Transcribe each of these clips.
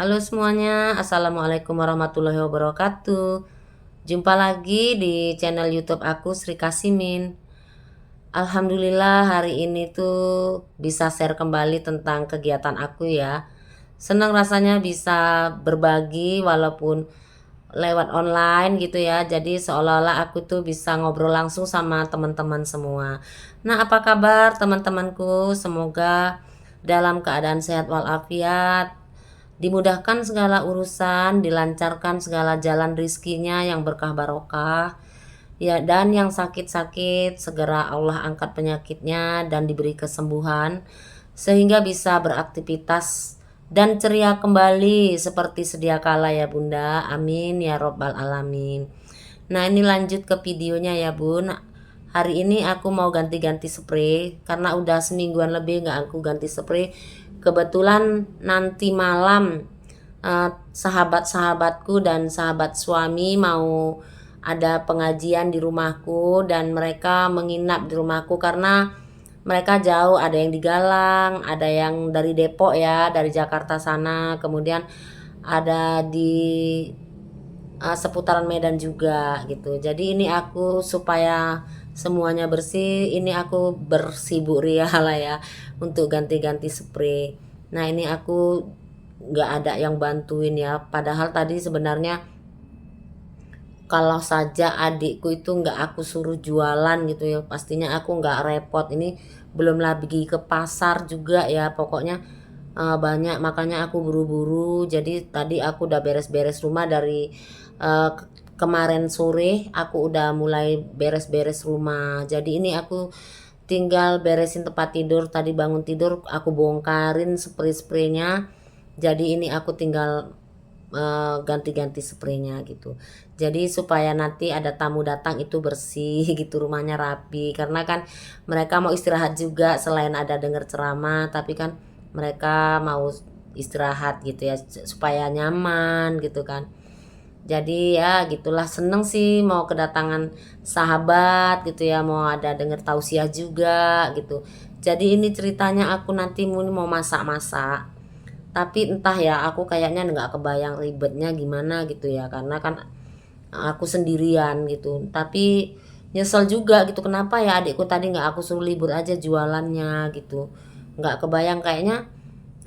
Halo semuanya, Assalamualaikum warahmatullahi wabarakatuh. Jumpa lagi di channel YouTube aku Sri Kasimin. Alhamdulillah hari ini tuh bisa share kembali tentang kegiatan aku ya. Senang rasanya bisa berbagi walaupun lewat online gitu ya. Jadi seolah-olah aku tuh bisa ngobrol langsung sama teman-teman semua. Nah, apa kabar teman-temanku? Semoga dalam keadaan sehat walafiat, dimudahkan segala urusan, dilancarkan segala jalan rizkinya yang berkah barokah. Ya, dan yang sakit-sakit segera Allah angkat penyakitnya dan diberi kesembuhan sehingga bisa beraktivitas dan ceria kembali seperti sedia kala ya Bunda. Amin ya robbal alamin. Nah, ini lanjut ke videonya ya Bun. Hari ini aku mau ganti-ganti spray karena udah semingguan lebih nggak aku ganti spray. Kebetulan nanti malam sahabat-sahabatku dan sahabat suami mau ada pengajian di rumahku dan mereka menginap di rumahku karena mereka jauh, ada yang di Galang, ada yang dari Depok ya, dari Jakarta sana, kemudian ada di seputaran Medan juga gitu. Jadi ini aku supaya semuanya bersih, ini aku bersibuk ria lah ya untuk ganti-ganti spray. Nah, ini aku nggak ada yang bantuin ya. Padahal tadi sebenarnya kalau saja adikku itu nggak aku suruh jualan gitu ya, pastinya aku nggak repot. Ini belum lagi ke pasar juga ya, pokoknya banyak, makanya aku buru-buru. Jadi tadi aku udah beres-beres rumah dari kemarin sore aku udah mulai beres-beres rumah. Jadi ini aku tinggal beresin tempat tidur, tadi bangun tidur aku bongkarin spray-spraynya. Jadi ini aku tinggal ganti-ganti spraynya gitu. Jadi supaya nanti ada tamu datang itu bersih gitu, rumahnya rapi. Karena kan mereka mau istirahat juga, selain ada dengar ceramah, tapi kan mereka mau istirahat gitu ya supaya nyaman gitu kan. Jadi ya gitulah, seneng sih mau kedatangan sahabat gitu ya, mau ada denger tausiah juga gitu. Jadi ini ceritanya aku nanti mau masak-masak, tapi entah ya aku kayaknya nggak kebayang ribetnya gimana gitu ya, karena kan aku sendirian gitu. Tapi nyesel juga gitu, kenapa ya adikku tadi nggak aku suruh libur aja jualannya gitu. Nggak kebayang, kayaknya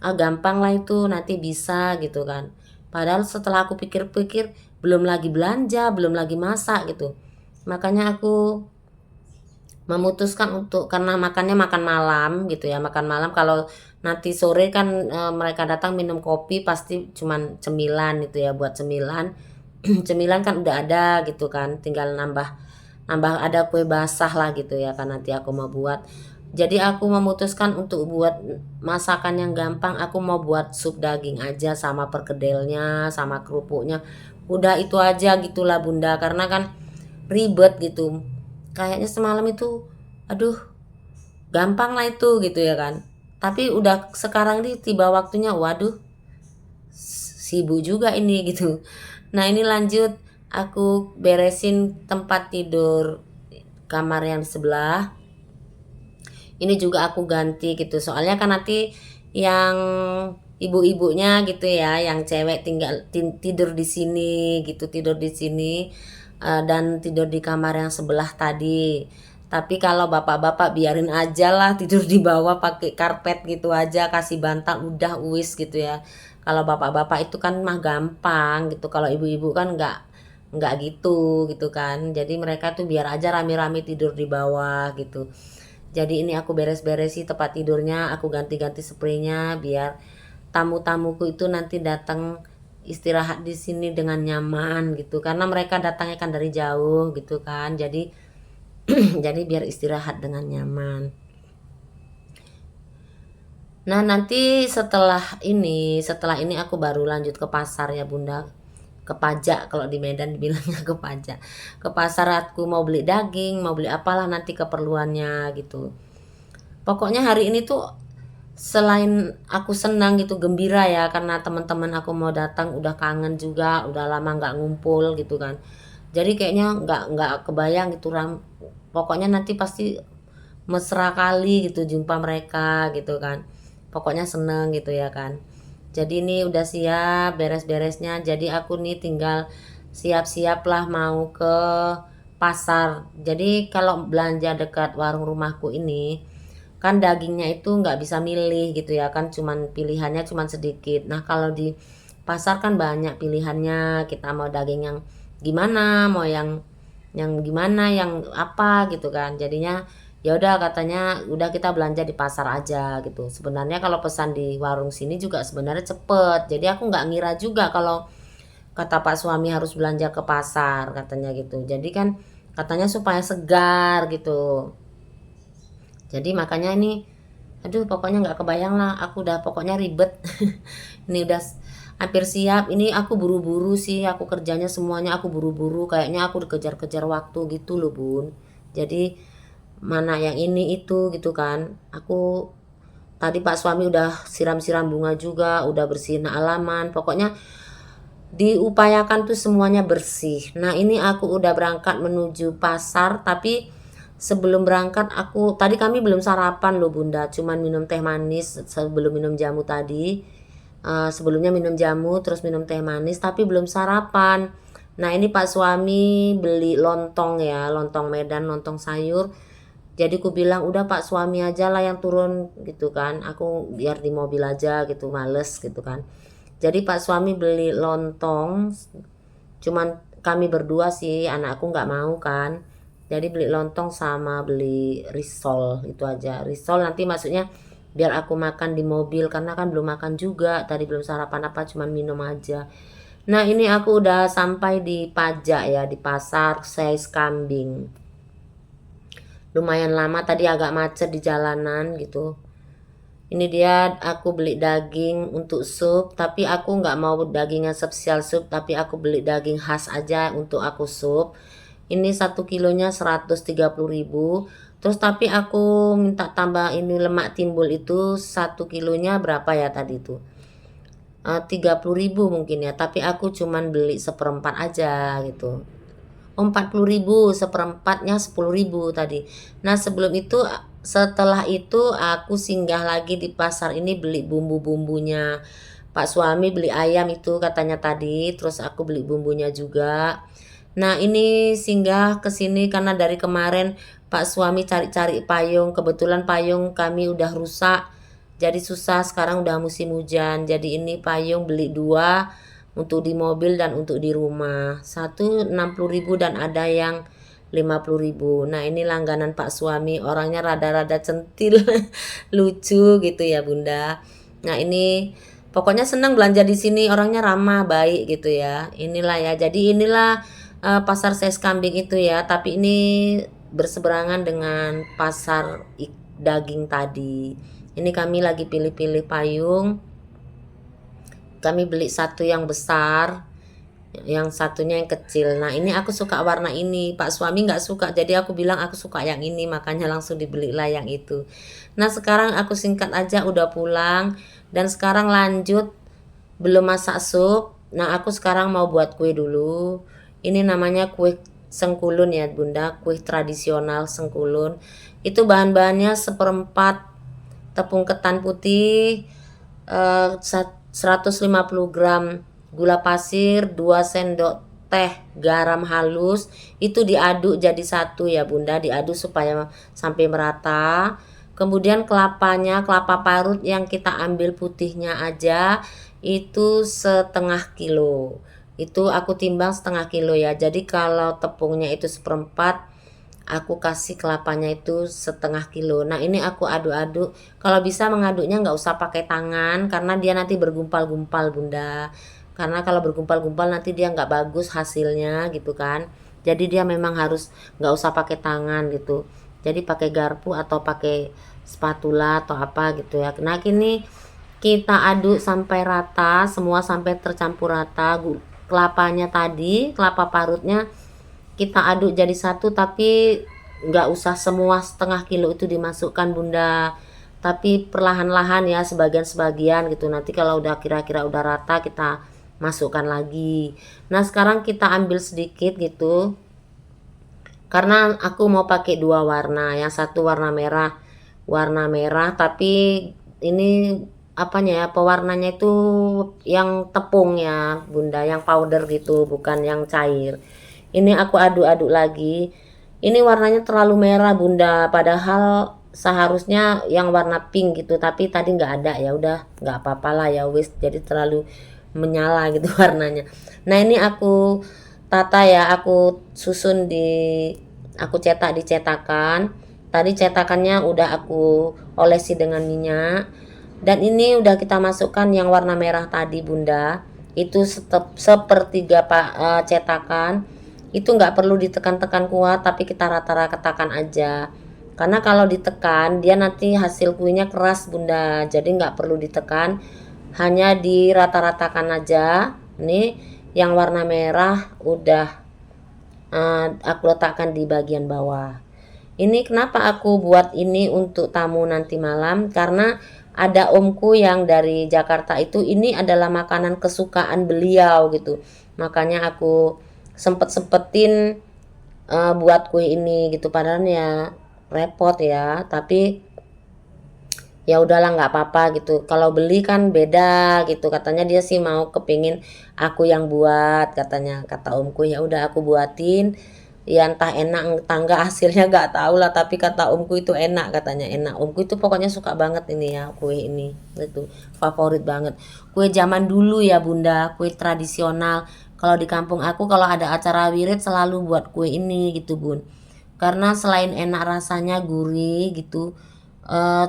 gampang lah itu nanti bisa gitu kan. Padahal setelah aku pikir-pikir, belum lagi belanja, belum lagi masak gitu. Makanya aku memutuskan untuk, karena makannya makan malam gitu ya, makan malam. Kalau nanti sore kan mereka datang minum kopi pasti cuman cemilan itu ya, buat cemilan. Cemilan kan udah ada gitu kan, tinggal nambah nambah ada kue basah lah gitu ya kan, nanti aku mau buat. Jadi aku memutuskan untuk buat masakan yang gampang. Aku mau buat sup daging aja sama perkedelnya sama kerupuknya, udah itu aja gitulah Bunda, karena kan ribet gitu. Kayaknya semalam itu aduh gampang lah itu gitu ya kan, tapi udah sekarang ini tiba waktunya, waduh sibuk juga ini gitu. Nah, ini lanjut aku beresin tempat tidur kamar yang sebelah. Ini juga aku ganti gitu. Soalnya kan nanti yang ibu-ibunya gitu ya, yang cewek tinggal tidur di sini gitu, tidur di sini dan tidur di kamar yang sebelah tadi. Tapi kalau bapak-bapak biarin aja lah tidur di bawah pakai karpet gitu aja, kasih bantal udah uis gitu ya. Kalau bapak-bapak itu kan mah gampang gitu. Kalau ibu-ibu kan nggak gitu gitu kan. Jadi mereka tuh biar aja rame-rame tidur di bawah gitu. Jadi ini aku beres-beresi tempat tidurnya, aku ganti-ganti spraynya biar tamu-tamuku itu nanti datang istirahat di sini dengan nyaman gitu. Karena mereka datangnya kan dari jauh gitu kan. Jadi jadi biar istirahat dengan nyaman. Nah, nanti setelah ini aku baru lanjut ke pasar ya Bunda. Ke pajak, kalau di Medan dibilangnya ke pajak. Ke pasar aku mau beli daging, mau beli apalah nanti keperluannya gitu. Pokoknya hari ini tuh selain aku senang gitu, gembira ya karena teman-teman aku mau datang, udah kangen juga, udah lama nggak ngumpul gitu kan. Jadi kayaknya nggak kebayang gitu pokoknya nanti pasti mesra kali gitu jumpa mereka gitu kan. Pokoknya seneng gitu ya kan. Jadi ini udah siap beres-beresnya. Jadi aku nih tinggal siap-siap lah mau ke pasar. Jadi kalau belanja dekat warung rumahku ini kan dagingnya itu nggak bisa milih gitu ya kan, cuman pilihannya cuman sedikit. Nah kalau di pasar kan banyak pilihannya, kita mau daging yang gimana, mau yang gimana, yang apa gitu kan. Jadinya ya udah katanya udah kita belanja di pasar aja gitu. Sebenarnya kalau pesan di warung sini juga sebenarnya cepet. Jadi aku nggak ngira juga kalau kata Pak suami harus belanja ke pasar katanya gitu. Jadi kan katanya supaya segar gitu. Jadi makanya ini aduh pokoknya nggak kebayang lah, aku udah pokoknya ribet. Ini udah hampir siap, ini aku buru-buru sih, aku kerjanya semuanya aku buru-buru, kayaknya aku dikejar-kejar waktu gitu loh bun. Jadi mana yang ini itu gitu kan, aku tadi Pak suami udah siram-siram bunga juga, udah bersihin halaman, pokoknya diupayakan tuh semuanya bersih. Nah ini aku udah berangkat menuju pasar, tapi sebelum berangkat aku tadi kami belum sarapan loh bunda, cuman minum teh manis sebelum minum jamu tadi. Sebelumnya minum jamu terus minum teh manis tapi belum sarapan. Nah ini Pak suami beli lontong ya, lontong Medan, lontong sayur. Jadi ku bilang udah Pak suami aja lah yang turun gitu kan, aku biar di mobil aja gitu, males gitu kan. Jadi Pak suami beli lontong, cuman kami berdua sih, anakku nggak mau kan. Jadi beli lontong sama beli risol itu aja. Risol nanti maksudnya biar aku makan di mobil karena kan belum makan juga. Tadi belum sarapan apa, cuman minum aja. Nah ini aku udah sampai di pajak ya, di pasar size kambing. Lumayan lama tadi, agak macet di jalanan gitu. Ini dia aku beli daging untuk sup, tapi aku nggak mau dagingnya spesial sup, tapi aku beli daging khas aja untuk aku sup. Ini 1 kilonya 130.000. Terus tapi aku minta tambah ini lemak timbul itu 1 kilonya berapa ya tadi itu? 30.000 mungkin ya, tapi aku cuman beli seperempat aja gitu. 40.000 seperempatnya, 10.000 tadi. Nah sebelum itu, setelah itu aku singgah lagi di pasar ini beli bumbu-bumbunya. Pak suami beli ayam itu katanya tadi, terus aku beli bumbunya juga. Nah ini singgah ke sini karena dari kemarin Pak suami cari-cari payung, kebetulan payung kami udah rusak. Jadi susah, sekarang udah musim hujan. Jadi ini payung beli dua untuk di mobil dan untuk di rumah. Satu 60.000 dan ada yang 50.000. Nah ini langganan Pak suami, orangnya rada-rada centil, lucu gitu ya bunda. Nah ini pokoknya senang belanja di sini, orangnya ramah, baik gitu ya. Inilah ya, jadi inilah pasar ses kambing itu ya. Tapi ini berseberangan dengan pasar daging tadi. Ini kami lagi pilih-pilih payung. Kami beli satu yang besar, yang satunya yang kecil. Nah ini aku suka warna ini, Pak suami nggak suka, jadi aku bilang aku suka yang ini, makanya langsung dibelilah yang itu. Nah sekarang aku singkat aja udah pulang, dan sekarang lanjut belum masak sup. Nah aku sekarang mau buat kue dulu. Ini namanya kue Sengkulun ya bunda, kue tradisional Sengkulun. Itu bahan-bahannya seperempat tepung ketan putih, 150 gram gula pasir, 2 sendok teh garam halus, itu diaduk jadi satu ya bunda, diaduk supaya sampai merata. Kemudian kelapanya, kelapa parut yang kita ambil putihnya aja itu 1/2 kilo, itu aku timbang 1/2 kilo ya. Jadi kalau tepungnya itu seperempat, aku kasih kelapanya itu 1/2 kilo. Nah ini aku aduk-aduk, kalau bisa mengaduknya nggak usah pakai tangan karena dia nanti bergumpal-gumpal bunda, karena kalau bergumpal-gumpal nanti dia nggak bagus hasilnya gitu kan. Jadi dia memang harus nggak usah pakai tangan gitu, jadi pakai garpu atau pakai spatula atau apa gitu ya. Nah kini kita aduk sampai rata semua, sampai tercampur rata. Kelapanya tadi, kelapa parutnya kita aduk jadi satu, tapi nggak usah semua 1/2 kilo itu dimasukkan bunda, tapi perlahan-lahan ya, sebagian-sebagian gitu. Nanti kalau udah kira-kira udah rata kita masukkan lagi. Nah sekarang kita ambil sedikit gitu, karena aku mau pakai dua warna, yang satu warna merah tapi ini apanya ya, pewarnanya itu yang tepung ya bunda, yang powder gitu, bukan yang cair. Ini aku aduk-aduk lagi. Ini warnanya terlalu merah bunda, padahal seharusnya yang warna pink gitu, tapi tadi nggak ada. Ya udah nggak apa-apa lah ya wis, jadi terlalu menyala gitu warnanya. Nah ini aku tata ya, aku susun aku cetak di cetakan. Tadi cetakannya udah aku olesi dengan minyak, dan ini udah kita masukkan yang warna merah tadi bunda. Itu sepertiga cetakan. Itu nggak perlu ditekan-tekan kuat, tapi kita rata-ratakan aja. Karena kalau ditekan dia nanti hasil kuenya keras bunda, jadi nggak perlu ditekan, hanya dirata-ratakan aja. Ini yang warna merah udah aku letakkan di bagian bawah. Ini kenapa aku buat ini untuk tamu nanti malam, karena ada omku yang dari Jakarta itu, ini adalah makanan kesukaan beliau gitu. Makanya aku sempet-sempetin buat kue ini gitu, padahal ya repot ya, tapi ya udahlah nggak apa-apa gitu. Kalau beli kan beda gitu, katanya dia sih mau kepingin aku yang buat, katanya, kata omku. Ya udah aku buatin, ya entah enak entah enggak hasilnya nggak tahu lah, tapi kata omku itu enak, katanya enak. Omku itu pokoknya suka banget ini ya, kue ini itu favorit banget. Kue zaman dulu ya bunda, kue tradisional. Kalau di kampung aku kalau ada acara wirid selalu buat kue ini gitu bun, karena selain enak rasanya gurih gitu,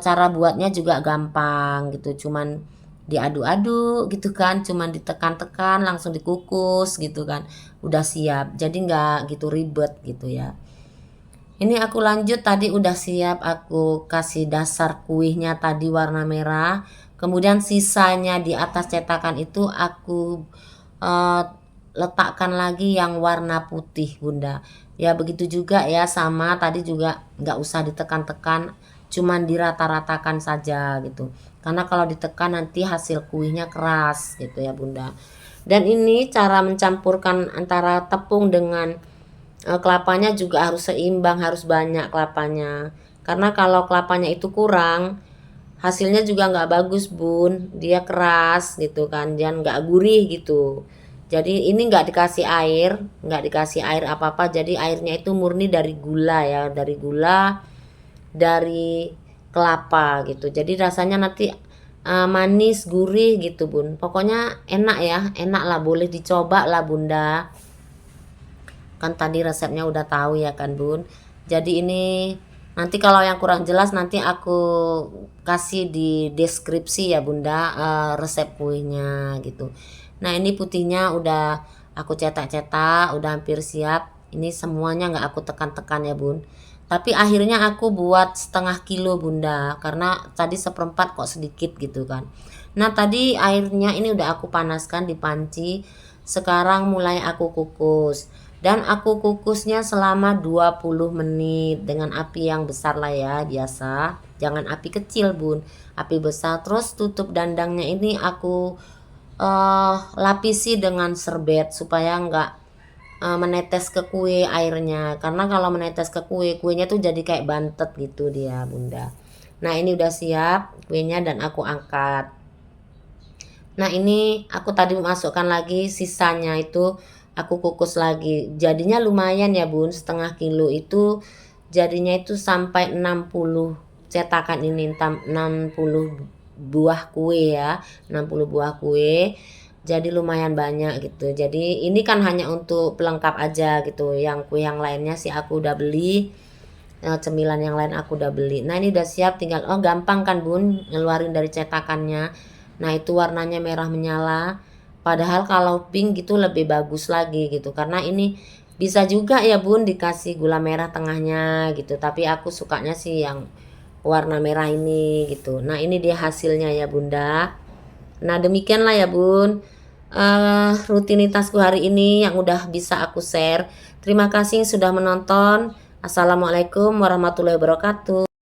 cara buatnya juga gampang gitu, cuman diaduk-aduk gitu kan, cuman ditekan-tekan langsung dikukus gitu kan, udah siap, jadi nggak gitu ribet gitu ya. Ini aku lanjut, tadi udah siap, aku kasih dasar kuihnya tadi warna merah, kemudian sisanya di atas cetakan itu aku eh, letakkan lagi yang warna putih bunda. Ya begitu juga ya, sama tadi juga nggak usah ditekan-tekan, cuman dirata-ratakan saja gitu, karena kalau ditekan nanti hasil kuihnya keras gitu ya bunda. Dan ini cara mencampurkan antara tepung dengan kelapanya juga harus seimbang, harus banyak kelapanya, karena kalau kelapanya itu kurang hasilnya juga nggak bagus bun, dia keras gitu kan, dia nggak gurih gitu. Jadi ini nggak dikasih air apa-apa, jadi airnya itu murni dari gula ya, dari gula, dari kelapa gitu, jadi rasanya nanti manis gurih gitu bun, pokoknya enak ya, enak lah, boleh dicoba lah bunda. Kan tadi resepnya udah tahu ya kan bun. Jadi ini nanti kalau yang kurang jelas nanti aku kasih di deskripsi ya bunda, resep kuenya gitu. Nah ini putihnya udah aku cetak-cetak, udah hampir siap. Ini semuanya nggak aku tekan-tekan ya bun, tapi akhirnya aku buat setengah kilo bunda, karena tadi seperempat kok sedikit gitu kan. Nah tadi airnya ini udah aku panaskan di panci, sekarang mulai aku kukus, dan aku kukusnya selama 20 menit dengan api yang besar lah ya, biasa, jangan api kecil bun, api besar. Terus tutup dandangnya ini aku lapisi dengan serbet supaya nggak menetes ke kue airnya, karena kalau menetes ke kuenya tuh jadi kayak bantet gitu dia bunda. Nah ini udah siap kuenya dan aku angkat. Nah ini aku tadi masukkan lagi sisanya itu, aku kukus lagi, jadinya lumayan ya bun, setengah kilo itu jadinya itu sampai 60 cetakan ini, 60 buah kue ya, 60 buah kue, jadi lumayan banyak gitu. Jadi ini kan hanya untuk pelengkap aja gitu, yang kue yang lainnya sih aku udah beli, cemilan yang lain aku udah beli. Nah ini udah siap, tinggal gampang kan bun ngeluarin dari cetakannya. Nah itu warnanya merah menyala, padahal kalau pink gitu lebih bagus lagi gitu, karena ini bisa juga ya bun dikasih gula merah tengahnya gitu, tapi aku sukanya sih yang warna merah ini gitu. Nah ini dia hasilnya ya bunda. Nah demikianlah ya bun, rutinitasku hari ini yang udah bisa aku share. Terima kasih sudah menonton. Assalamualaikum warahmatullahi wabarakatuh.